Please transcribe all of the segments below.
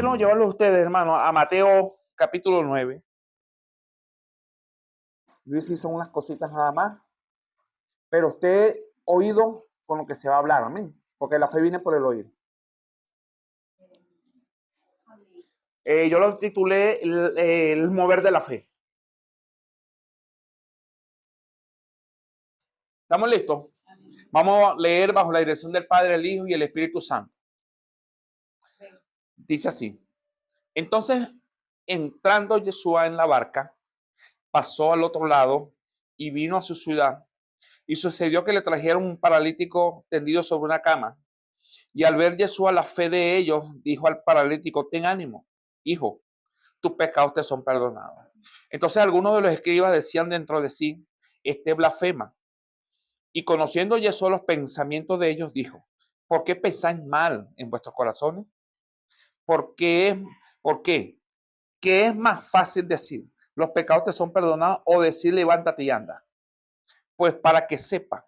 quiero llevarlo a ustedes, hermano, a Mateo capítulo 9. Luis hizo unas cositas nada más, pero usted oído con lo que se va a hablar, amén. Porque la fe viene por el oír. Yo lo titulé el mover de la fe. ¿Estamos listos? Vamos a leer bajo la dirección del Padre, el Hijo y el Espíritu Santo. Dice así. Entonces, entrando Yeshua en la barca, pasó al otro lado y vino a su ciudad. Y sucedió que le trajeron un paralítico tendido sobre una cama. Y al ver Yeshua la fe de ellos, dijo al paralítico: ten ánimo, hijo, tus pecados te son perdonados. Entonces algunos de los escribas decían dentro de sí: este blasfema. Y conociendo Yeshua los pensamientos de ellos, dijo: ¿por qué pensáis mal en vuestros corazones? ¿Por qué? ¿Por qué? ¿Qué es más fácil decir: los pecados te son perdonados, o decir: levántate y anda? Pues para que sepa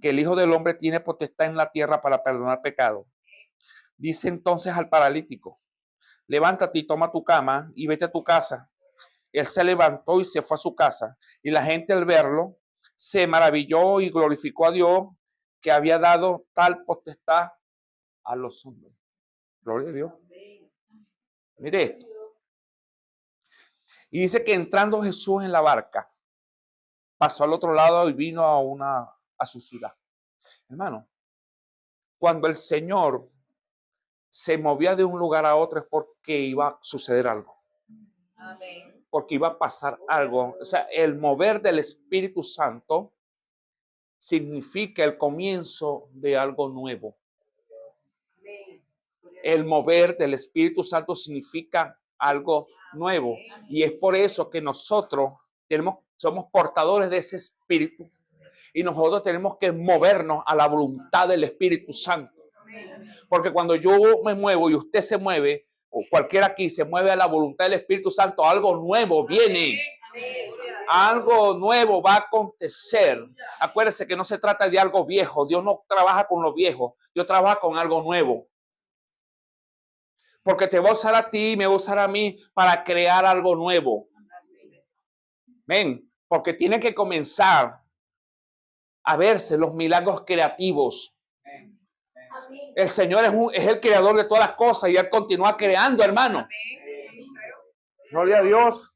que el Hijo del Hombre tiene potestad en la tierra para perdonar pecados. Dice entonces al paralítico: levántate y toma tu cama y vete a tu casa. Él se levantó y se fue a su casa. Y la gente, al verlo, se maravilló y glorificó a Dios, que había dado tal potestad a los hombres. Gloria a Dios. Mire esto. Y dice que entrando Jesús en la barca, pasó al otro lado y vino a su ciudad. Hermano, cuando el Señor se movía de un lugar a otro es porque iba a suceder algo. Amén. Porque iba a pasar algo. O sea, el mover del Espíritu Santo significa el comienzo de algo nuevo. El mover del Espíritu Santo significa algo nuevo. Y es por eso que nosotros somos portadores de ese Espíritu. Y nosotros tenemos que movernos a la voluntad del Espíritu Santo. Porque cuando yo me muevo y usted se mueve, o cualquiera aquí se mueve a la voluntad del Espíritu Santo, algo nuevo viene. Algo nuevo va a acontecer. Acuérdese que no se trata de algo viejo. Dios no trabaja con lo viejo. Dios trabaja con algo nuevo. Porque te va a usar a ti y me va a usar a mí para crear algo nuevo. Ven, porque tiene que comenzar a verse los milagros creativos. El Señor es el creador de todas las cosas y Él continúa creando, hermano. Gloria a Dios.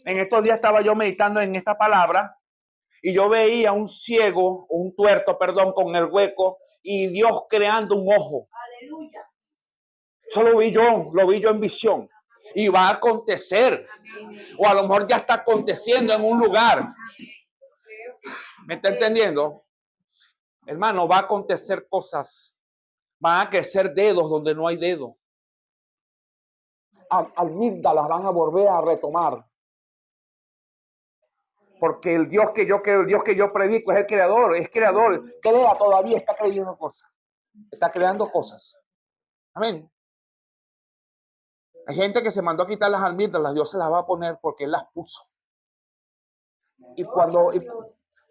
En estos días estaba yo meditando en esta palabra y yo veía un ciego, un tuerto, perdón, con el hueco, y Dios creando un ojo. Aleluya. Eso lo vi yo en visión. Y va a acontecer. O a lo mejor ya está aconteciendo en un lugar. ¿Me está entendiendo? Hermano, va a acontecer cosas. Van a crecer dedos donde no hay dedo. Amígdalas van a volver a retomar. Porque el Dios que yo predico es el creador, es creador. Crea todavía, está creyendo cosas. Está creando cosas. Amén. Hay gente que se mandó a quitar las amígdalas, Dios se las va a poner porque Él las puso.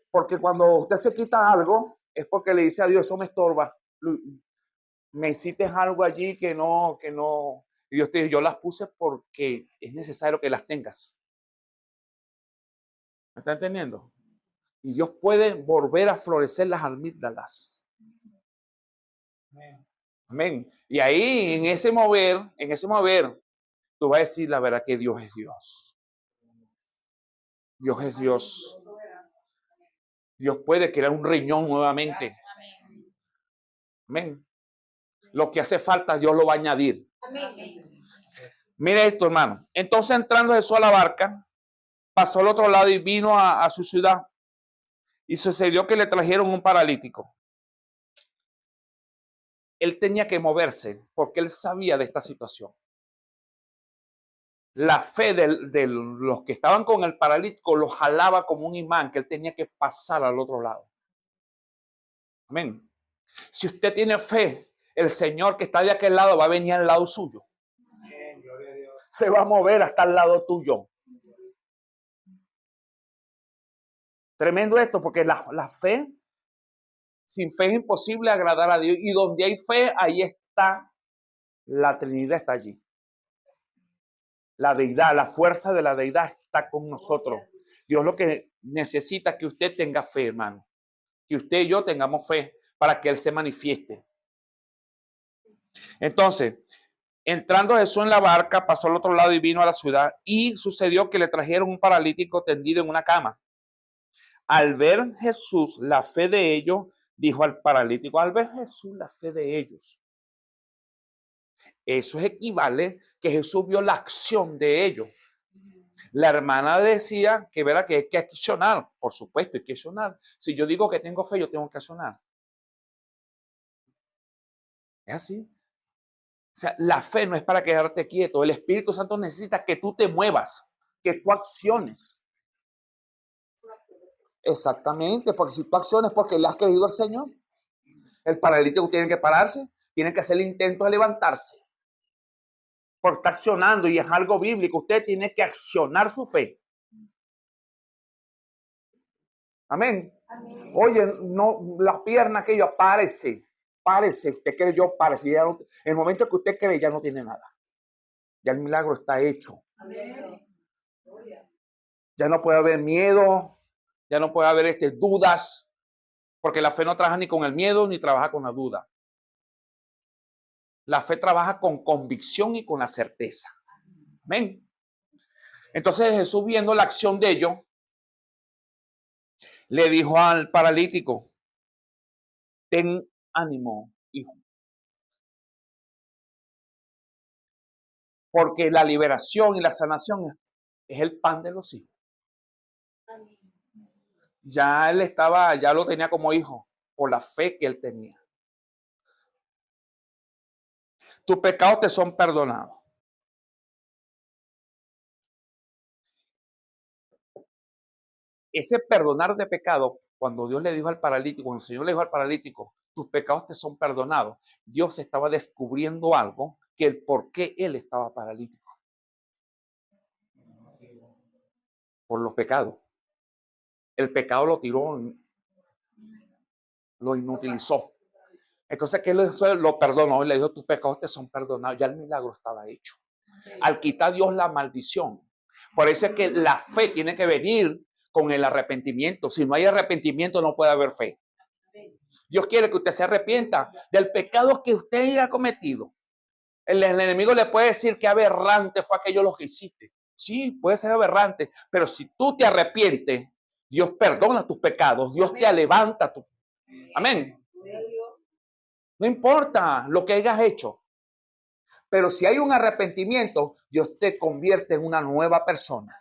Porque cuando usted se quita algo, es porque le dice a Dios: eso me estorba. Me hiciste algo allí que no. Y Dios te dice: yo las puse porque es necesario que las tengas. ¿Me está entendiendo? Y Dios puede volver a florecer las amígdalas. Amén. Y ahí, en ese mover, tú vas a decir la verdad que Dios es Dios. Dios es Dios. Dios puede crear un riñón nuevamente. Amén. Lo que hace falta, Dios lo va a añadir. Amén. Mire esto, hermano. Entonces, entrando Jesús a la barca, pasó al otro lado y vino a su ciudad. Y sucedió que le trajeron un paralítico. Él tenía que moverse porque él sabía de esta situación. La fe de los que estaban con el paralítico lo jalaba como un imán, que él tenía que pasar al otro lado. Amén. Si usted tiene fe, el Señor que está de aquel lado va a venir al lado suyo. Amén. Se va a mover hasta el lado tuyo. Tremendo esto, porque la fe, sin fe es imposible agradar a Dios. Y donde hay fe, ahí está la Trinidad, está allí. La deidad, la fuerza de la deidad está con nosotros. Dios lo que necesita es que usted tenga fe, hermano. Que usted y yo tengamos fe para que Él se manifieste. Entonces, entrando Jesús en la barca, pasó al otro lado y vino a la ciudad. Y sucedió que le trajeron un paralítico tendido en una cama. Al ver Jesús la fe de ellos, dijo al paralítico, al ver Jesús la fe de ellos. Eso equivale que Jesús vio la acción de ellos. La hermana decía que verá que hay que accionar. Por supuesto, hay que accionar. Si yo digo que tengo fe, yo tengo que accionar. Es así. O sea, la fe no es para quedarte quieto. El Espíritu Santo necesita que tú te muevas, que tú acciones. Exactamente, porque si tú acciones porque le has creído al Señor, el paralítico tiene que pararse, tiene que hacer el intento de levantarse. Porque está accionando y es algo bíblico. Usted tiene que accionar su fe. Amén. Amén. Oye, no, la pierna que yo párese. Usted creyó, párese. No, en el momento que usted cree, ya no tiene nada. Ya el milagro está hecho. Amén. Ya no puede haber miedo, ya no puede haber dudas, porque la fe no trabaja ni con el miedo ni trabaja con la duda. La fe trabaja con convicción y con la certeza. Amén. Entonces Jesús, viendo la acción de ellos, le dijo al paralítico, ten ánimo, hijo. Porque la liberación y la sanación es el pan de los hijos. Ya él ya lo tenía como hijo, por la fe que él tenía. Tus pecados te son perdonados. Ese perdonar de pecado, cuando Dios le dijo al paralítico, cuando el Señor le dijo al paralítico, tus pecados te son perdonados, Dios estaba descubriendo algo, que el por qué él estaba paralítico. Por los pecados. El pecado lo tiró, lo inutilizó. Entonces, ¿qué lo perdonó? Y le dijo, tus pecados te son perdonados. Ya el milagro estaba hecho. Al quitar Dios la maldición. Por eso es que la fe tiene que venir con el arrepentimiento. Si no hay arrepentimiento, no puede haber fe. Dios quiere que usted se arrepienta del pecado que usted haya cometido. El enemigo le puede decir que aberrante fue aquello lo que hiciste. Sí, puede ser aberrante, pero si tú te arrepientes, Dios perdona tus pecados, Dios te levanta. Amén. No importa lo que hayas hecho, pero si hay un arrepentimiento, Dios te convierte en una nueva persona.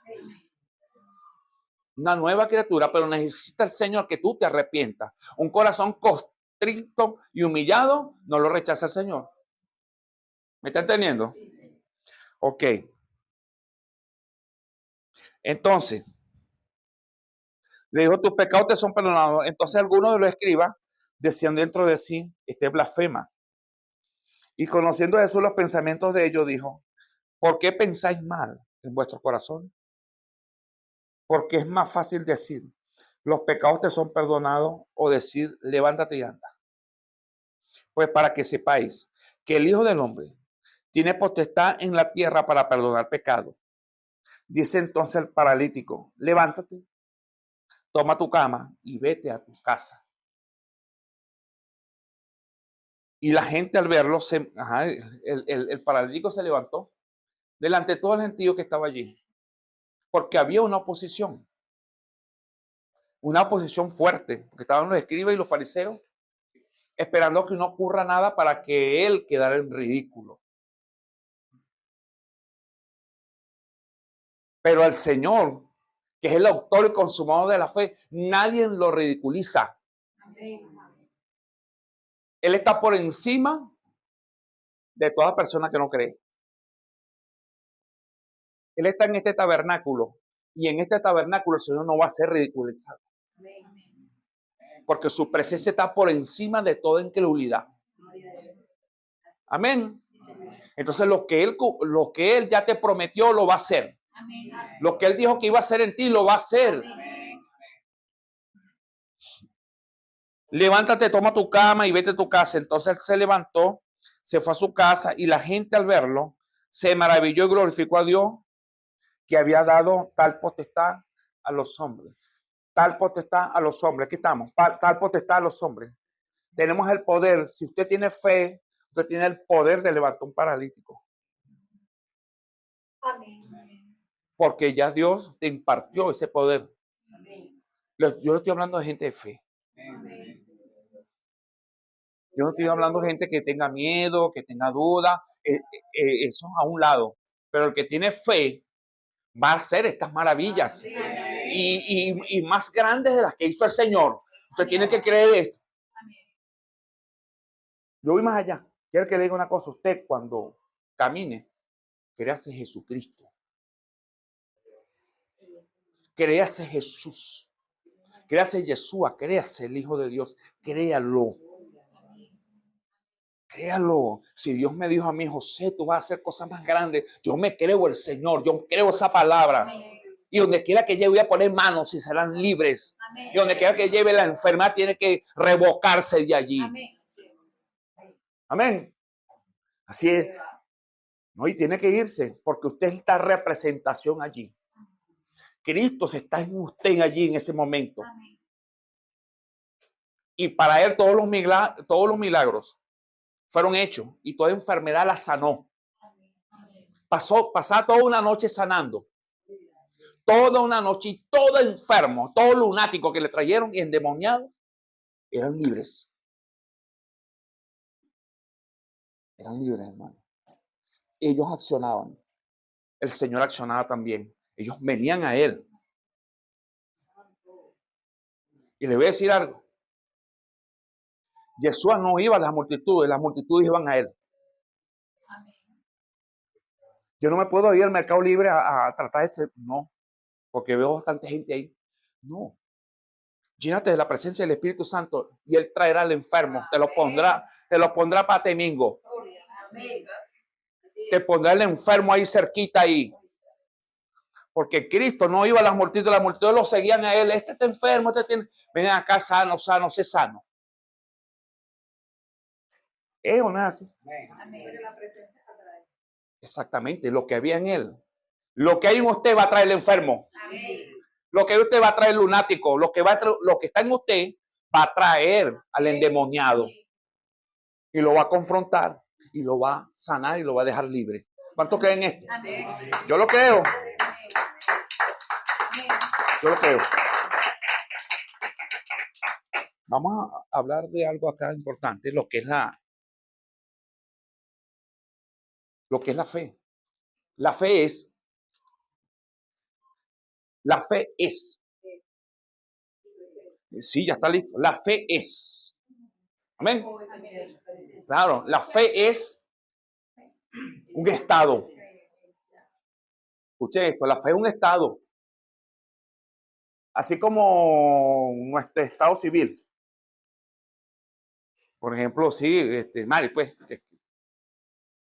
Una nueva criatura, pero necesita el Señor que tú te arrepientas. Un corazón constricto y humillado no lo rechaza el Señor. ¿Me está entendiendo? Ok. Entonces, le dijo, tus pecados te son perdonados. Entonces algunos de los escribas decían dentro de sí, blasfema. Y conociendo a Jesús los pensamientos de ellos, dijo, ¿por qué pensáis mal en vuestro corazón? Porque es más fácil decir, los pecados te son perdonados, o decir, levántate y anda. Pues para que sepáis que el Hijo del Hombre tiene potestad en la tierra para perdonar pecados. Dice entonces el paralítico, levántate, toma tu cama y vete a tu casa. Y la gente al verlo, el paralítico se levantó delante de todo el gentío que estaba allí. Porque había una oposición fuerte, porque estaban los escribas y los fariseos esperando que no ocurra nada para que él quedara en ridículo. Pero al Señor, que es el autor y consumador de la fe, nadie lo ridiculiza. Él está por encima de toda persona que no cree. Él está en este tabernáculo, y en este tabernáculo el Señor no va a ser ridiculizado. Porque su presencia está por encima de toda incredulidad. Amén. Entonces lo que él ya te prometió lo va a hacer. Lo que él dijo que iba a hacer en ti lo va a hacer. Levántate, toma tu cama y vete a tu casa. Entonces él se levantó, se fue a su casa, y la gente al verlo se maravilló y glorificó a Dios que había dado tal potestad a los hombres. Tal potestad a los hombres. Aquí estamos. Tal potestad a los hombres. Tenemos el poder. Si usted tiene fe, usted tiene el poder de levantar un paralítico. Amén. Porque ya Dios te impartió ese poder. Amén. Yo no estoy hablando de gente de fe. Amén. Yo no estoy hablando de gente que tenga miedo, que tenga duda. Eso a un lado. Pero el que tiene fe va a hacer estas maravillas. Y más grandes de las que hizo el Señor. Usted tiene que creer esto. Yo voy más allá. Quiero que le diga una cosa. Usted cuando camine, créase Jesucristo. Créase Jesús. Créase Yeshua. Créase el Hijo de Dios. Créalo. Créalo. Si Dios me dijo a mí, José, tú vas a hacer cosas más grandes. Yo me creo el Señor. Yo creo esa palabra. Y donde quiera que lleve voy a poner manos y serán libres. Y donde quiera que lleve la enfermedad tiene que revocarse de allí. Amén. Así es. No, y tiene que irse porque usted está en representación allí. Cristo está en usted allí en ese momento. Y para él todos los milagros fueron hechos y toda enfermedad la sanó. Pasaba toda una noche sanando. Toda una noche y todo enfermo, todo lunático que le trajeron y endemoniados eran libres. Eran libres, hermano. Ellos accionaban. El Señor accionaba también. Ellos venían a Él. Y le voy a decir algo. Jesús no iba a las multitudes iban a Él. Yo no me puedo ir al Mercado Libre a tratar ese, no, porque veo bastante gente ahí. No. Llénate de la presencia del Espíritu Santo y Él traerá al enfermo. Te lo pondrá para temingo. Te pondrá el enfermo ahí cerquita ahí. Porque Cristo no iba a las multitudes lo seguían a Él. Este está enfermo, ven acá sano, sé sano. ¿O no es así? Exactamente, lo que había en Él. Lo que hay en usted va a traer el enfermo. Amén. Lo que usted va a traer el lunático. Lo que está en usted va a traer al endemoniado. Y lo va a confrontar. Y lo va a sanar y lo va a dejar libre. ¿Cuántos creen esto? Amén. Yo lo creo. Yo lo creo. Vamos a hablar de algo acá importante, lo que es la fe. La fe es. Sí, ya está listo. La fe es. Amén. Claro, la fe es un estado. Escuche esto, la fe es un estado. Así como nuestro estado civil. Por ejemplo, sí, Mari, pues,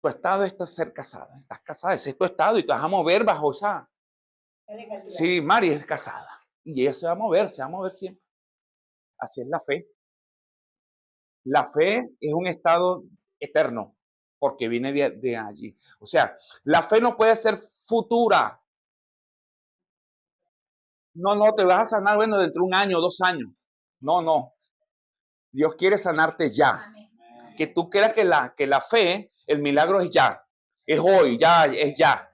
tu estado es ser casada. Estás casada, ese es tu estado y te vas a mover bajo esa. Sí, Mari es casada. Y ella se va a mover siempre. Así es la fe. La fe es un estado eterno, porque viene de allí. O sea, la fe no puede ser futura. No, te vas a sanar, bueno, dentro de 1 año, 2 años. No. Dios quiere sanarte ya. Que tú creas que la fe, el milagro es ya. Es hoy, ya, es ya.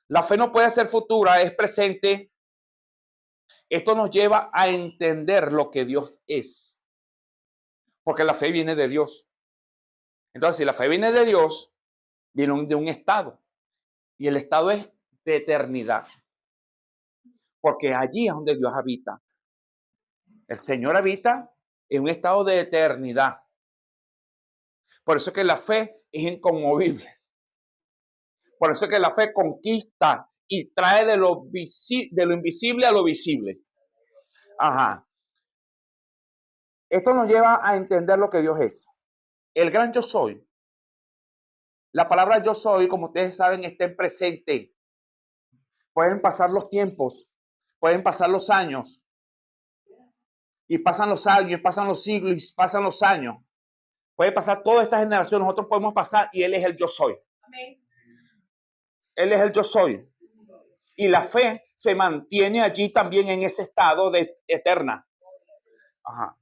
La fe no puede ser futura, es presente. Esto nos lleva a entender lo que Dios es. Porque la fe viene de Dios. Entonces, si la fe viene de Dios, viene de un estado. Y el estado es de eternidad. Porque allí es donde Dios habita. El Señor habita en un estado de eternidad. Por eso es que la fe es inconmovible. Por eso es que la fe conquista y trae de lo invisible a lo visible. Ajá. Esto nos lleva a entender lo que Dios es. El gran yo soy. La palabra yo soy, como ustedes saben, está en presente. Pueden pasar los tiempos, pueden pasar los años. Y pasan los años, pasan los siglos, y pasan los años. Puede pasar toda esta generación, nosotros podemos pasar y Él es el yo soy. Amén. Él es el yo soy. Y la fe se mantiene allí también en ese estado de eterna. Ajá.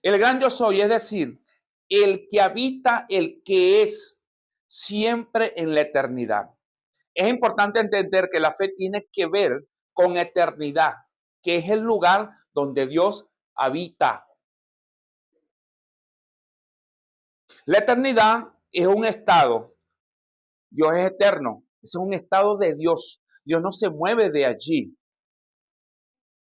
El gran yo soy, es decir, el que habita, el que es siempre en la eternidad. Es importante entender que la fe tiene que ver con eternidad, que es el lugar donde Dios habita. La eternidad es un estado. Dios es eterno. Es un estado de Dios. Dios no se mueve de allí.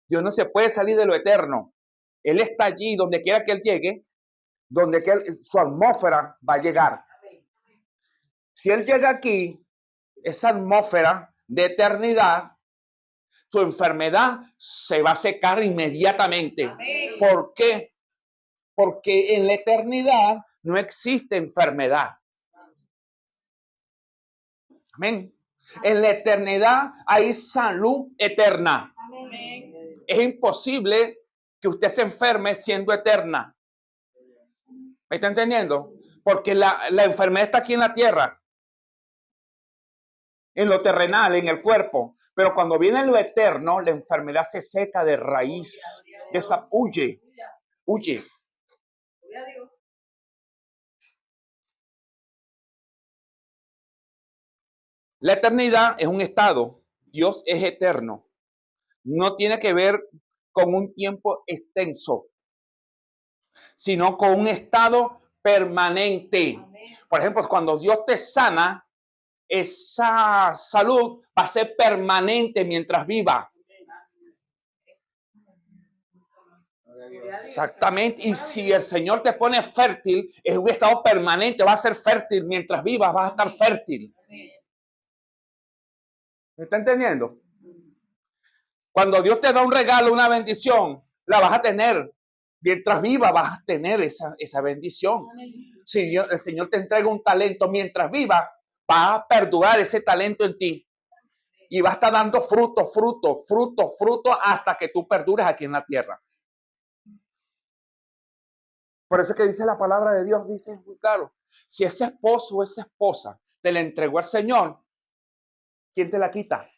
Dios no se puede salir de lo eterno. Él está allí, donde quiera que Él llegue, donde su atmósfera va a llegar. Si Él llega aquí, esa atmósfera de eternidad, su enfermedad se va a secar inmediatamente. Amén. ¿Por qué? Porque en la eternidad no existe enfermedad. Amén. En la eternidad hay salud eterna. Amén. Es imposible que usted se enferme siendo eterna. ¿Me está entendiendo? Porque la enfermedad está aquí en la tierra, en lo terrenal, en el cuerpo. Pero cuando viene lo eterno, la enfermedad se seca de raíz. Huye, huye. La eternidad es un estado. Dios es eterno. No tiene que ver con un tiempo extenso, sino con un estado permanente. Por ejemplo, cuando Dios te sana, esa salud va a ser permanente mientras viva. Exactamente. Y si el Señor te pone fértil, es un estado permanente, va a ser fértil mientras vivas, vas a estar fértil. ¿Me está entendiendo? Cuando Dios te da un regalo, una bendición, la vas a tener. Mientras viva vas a tener esa bendición. Si el Señor te entrega un talento mientras viva, va a perdurar ese talento en ti. Y va a estar dando fruto, fruto, fruto, fruto hasta que tú perdures aquí en la tierra. Por eso es que dice la palabra de Dios, dice muy claro, si ese esposo o esa esposa te la entregó al Señor, ¿quién te la quita?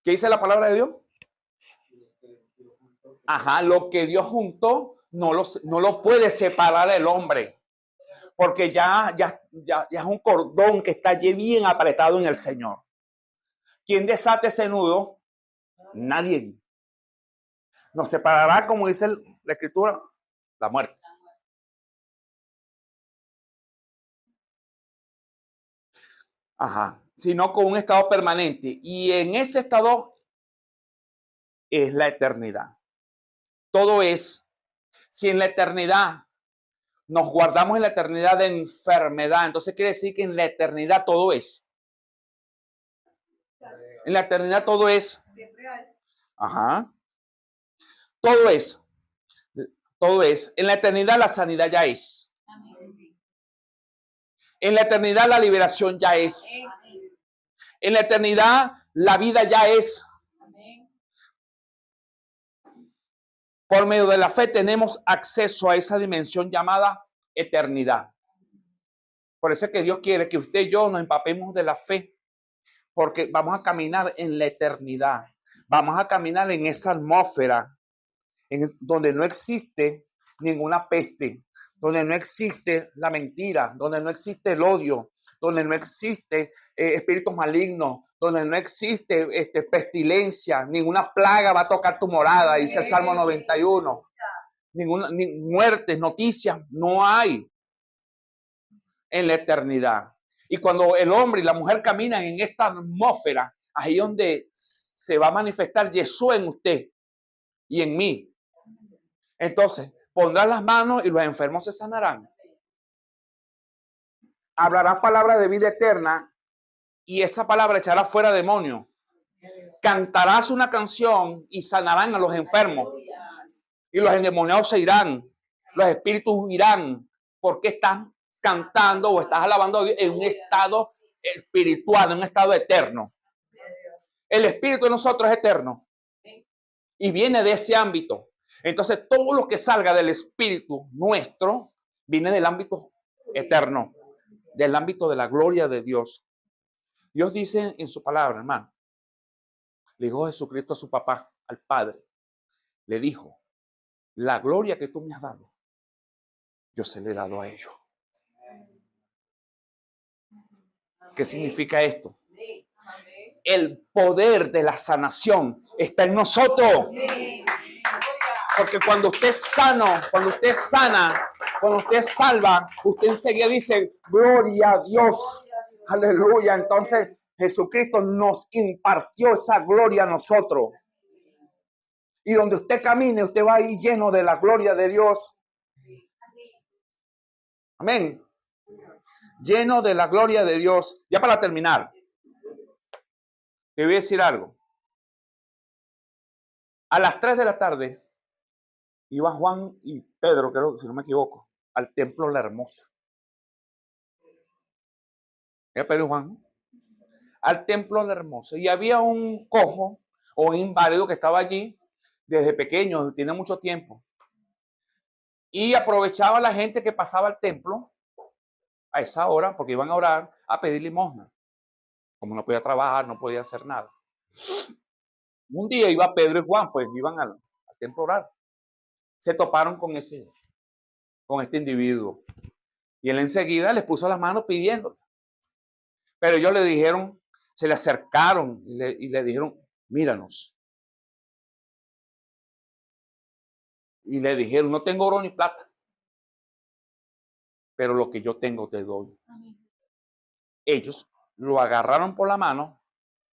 ¿Qué dice la palabra de Dios? Ajá, lo que Dios juntó no lo puede separar el hombre, porque ya es un cordón que está allí bien apretado en el Señor. ¿Quién desata ese nudo? Nadie. Nos separará, como dice la Escritura, la muerte. Ajá, sino con un estado permanente. Y en ese estado es la eternidad. Todo es, si en la eternidad nos guardamos en la eternidad de enfermedad, entonces quiere decir que en la eternidad todo es. En la eternidad todo es. Ajá. Todo es. Todo es. En la eternidad la sanidad ya es. En la eternidad la liberación ya es. En la eternidad la vida ya es. Por medio de la fe tenemos acceso a esa dimensión llamada eternidad. Por eso es que Dios quiere que usted y yo nos empapemos de la fe, porque vamos a caminar en la eternidad. Vamos a caminar en esa atmósfera donde no existe ninguna peste, donde no existe la mentira, donde no existe el odio, donde no existe espíritus malignos, donde no existe pestilencia, ninguna plaga va a tocar tu morada, dice el Salmo 91. Ni muertes, noticias, no hay en la eternidad. Y cuando el hombre y la mujer caminan en esta atmósfera, ahí es donde se va a manifestar Jesús en usted y en mí. Entonces, pondrás las manos y los enfermos se sanarán. Hablarás palabra de vida eterna y esa palabra echará fuera demonios. Cantarás una canción y sanarán a los enfermos. Y los endemoniados se irán. Los espíritus irán. Porque estás cantando o estás alabando a Dios en un estado espiritual, en un estado eterno. El espíritu de nosotros es eterno. Y viene de ese ámbito. Entonces, todo lo que salga del espíritu nuestro viene del ámbito eterno, del ámbito de la gloria de Dios. Dios dice en su palabra, hermano, le dijo Jesucristo a su papá, al Padre, le dijo, la gloria que tú me has dado, yo se le he dado a ellos. ¿Qué significa esto? El poder de la sanación está en nosotros. Porque cuando usted es sano, cuando usted es sana, cuando usted es salva, usted enseguida dice, gloria a Dios. Aleluya. Entonces Jesucristo nos impartió esa gloria a nosotros. Y donde usted camine, usted va ahí lleno de la gloria de Dios. Amén. Lleno de la gloria de Dios. Ya para terminar, te voy a decir algo. A las 3 de la tarde iba Juan y Pedro, creo, si no me equivoco, al templo La Hermosa. Era Pedro y Juan. Al templo La Hermosa. Y había un cojo o un inválido que estaba allí desde pequeño, tiene mucho tiempo. Y aprovechaba la gente que pasaba al templo a esa hora, porque iban a orar, a pedir limosna. Como no podía trabajar, no podía hacer nada. Un día iba Pedro y Juan, pues iban al templo a orar. Se toparon con este individuo. Y él enseguida les puso las manos pidiendo. Pero ellos le dijeron, se le acercaron y le dijeron, míranos. Y le dijeron, no tengo oro ni plata, pero lo que yo tengo te doy. Amén. Ellos lo agarraron por la mano.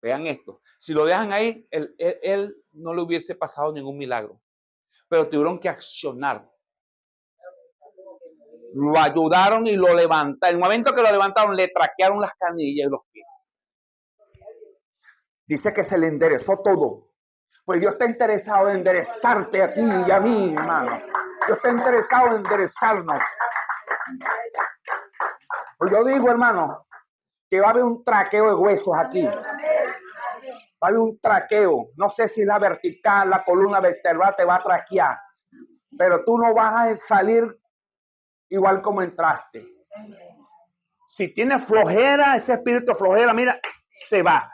Vean esto. Si lo dejan ahí, él no le hubiese pasado ningún milagro. Pero tuvieron que accionar. Lo ayudaron y lo levantaron. En el momento que lo levantaron, le traquearon las canillas y los pies. Dice que se le enderezó todo. Pues Dios está interesado en enderezarte a ti y a mí, hermano. Dios está interesado en enderezarnos. Pues yo digo, hermano, que va a haber un traqueo de huesos aquí. Va a haber un traqueo. No sé si la vertical, la columna vertebral te va a traquear. Pero tú no vas a salir igual como entraste. Si tienes flojera, ese espíritu de flojera, mira, se va.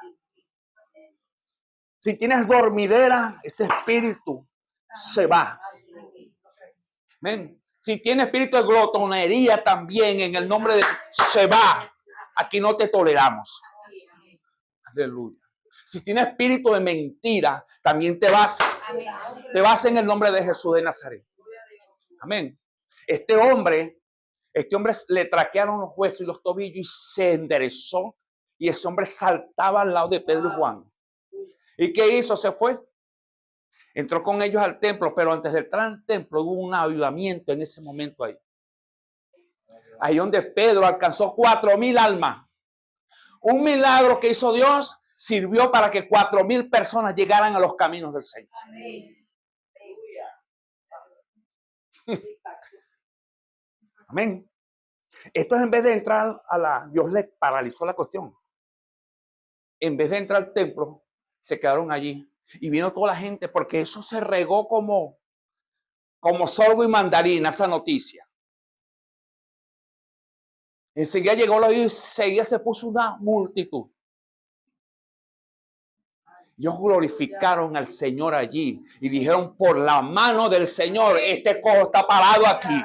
Si tienes dormidera, ese espíritu se va. Amén. Si tienes espíritu de glotonería también, en el nombre de se va. Aquí no te toleramos. Aleluya. Si tienes espíritu de mentira, también te vas. Te vas en el nombre de Jesús de Nazaret. Amén. Este hombre le traquearon los huesos y los tobillos y se enderezó. Y ese hombre saltaba al lado de Pedro y Juan. ¿Y qué hizo? Se fue. Entró con ellos al templo, pero antes de entrar al templo hubo un avivamiento en ese momento ahí. Ahí donde Pedro alcanzó 4,000 almas. Un milagro que hizo Dios sirvió para que 4,000 personas llegaran a los caminos del Señor. Amén. Amén. Esto es en vez de entrar Dios le paralizó la cuestión. En vez de entrar al templo, se quedaron allí. Y vino toda la gente, porque eso se regó como sorgo y mandarina, esa noticia. Enseguida llegó la vida y enseguida se puso una multitud. Ellos glorificaron al Señor allí y dijeron, por la mano del Señor, este cojo está parado aquí.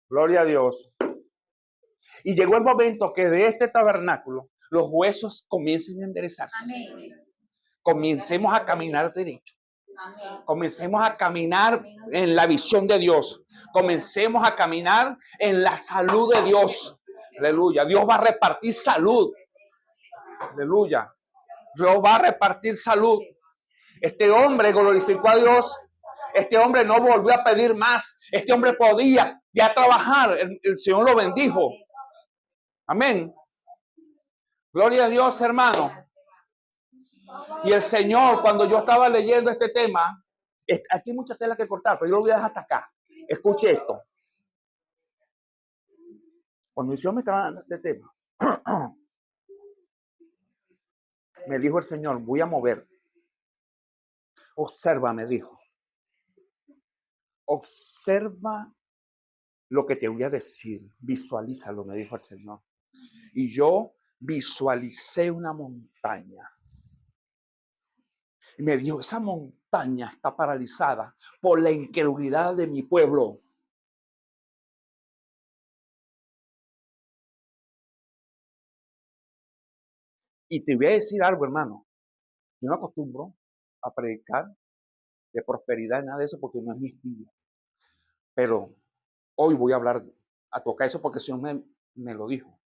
Gloria a Dios. Y llegó el momento que de este tabernáculo los huesos comiencen a enderezarse. Amén. Comencemos a caminar derecho. Amén. Comencemos a caminar en la visión de Dios. Comencemos a caminar en la salud de Dios. Aleluya. Dios va a repartir salud. Aleluya. Dios va a repartir salud. Este hombre glorificó a Dios. Este hombre no volvió a pedir más. Este hombre podía ya trabajar. El Señor lo bendijo. Amén. Gloria a Dios, hermano. Y el Señor, cuando yo estaba leyendo este tema, aquí hay mucha tela que cortar, pero yo lo voy a dejar hasta acá. Escuche esto. Cuando yo me estaba dando este tema, me dijo el Señor, voy a mover. Observa, me dijo. Observa lo que te voy a decir, visualízalo, me dijo el Señor. Y yo visualicé una montaña. Y me dijo, esa montaña está paralizada por la incredulidad de mi pueblo. Y te voy a decir algo, hermano. Yo no acostumbro a predicar de prosperidad, nada de eso, porque no es mi estilo. Pero hoy voy a hablar, a tocar eso, porque el Señor me lo dijo.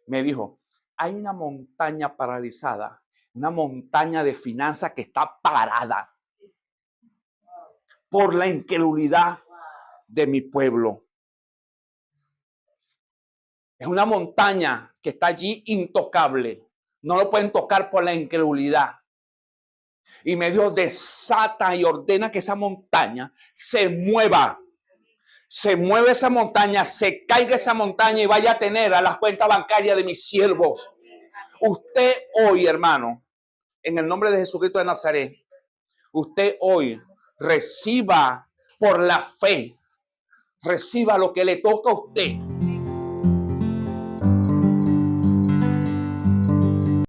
Me dijo, hay una montaña paralizada, una montaña de finanzas que está parada por la incredulidad de mi pueblo. Es una montaña que está allí intocable. No lo pueden tocar por la incredulidad. Y me dijo, desata y ordena que esa montaña se mueva. Se mueve esa montaña, se caiga esa montaña y vaya a tener a las cuentas bancarias de mis siervos. Usted hoy, hermano, en el nombre de Jesucristo de Nazaret, usted hoy reciba por la fe, reciba lo que le toca a usted.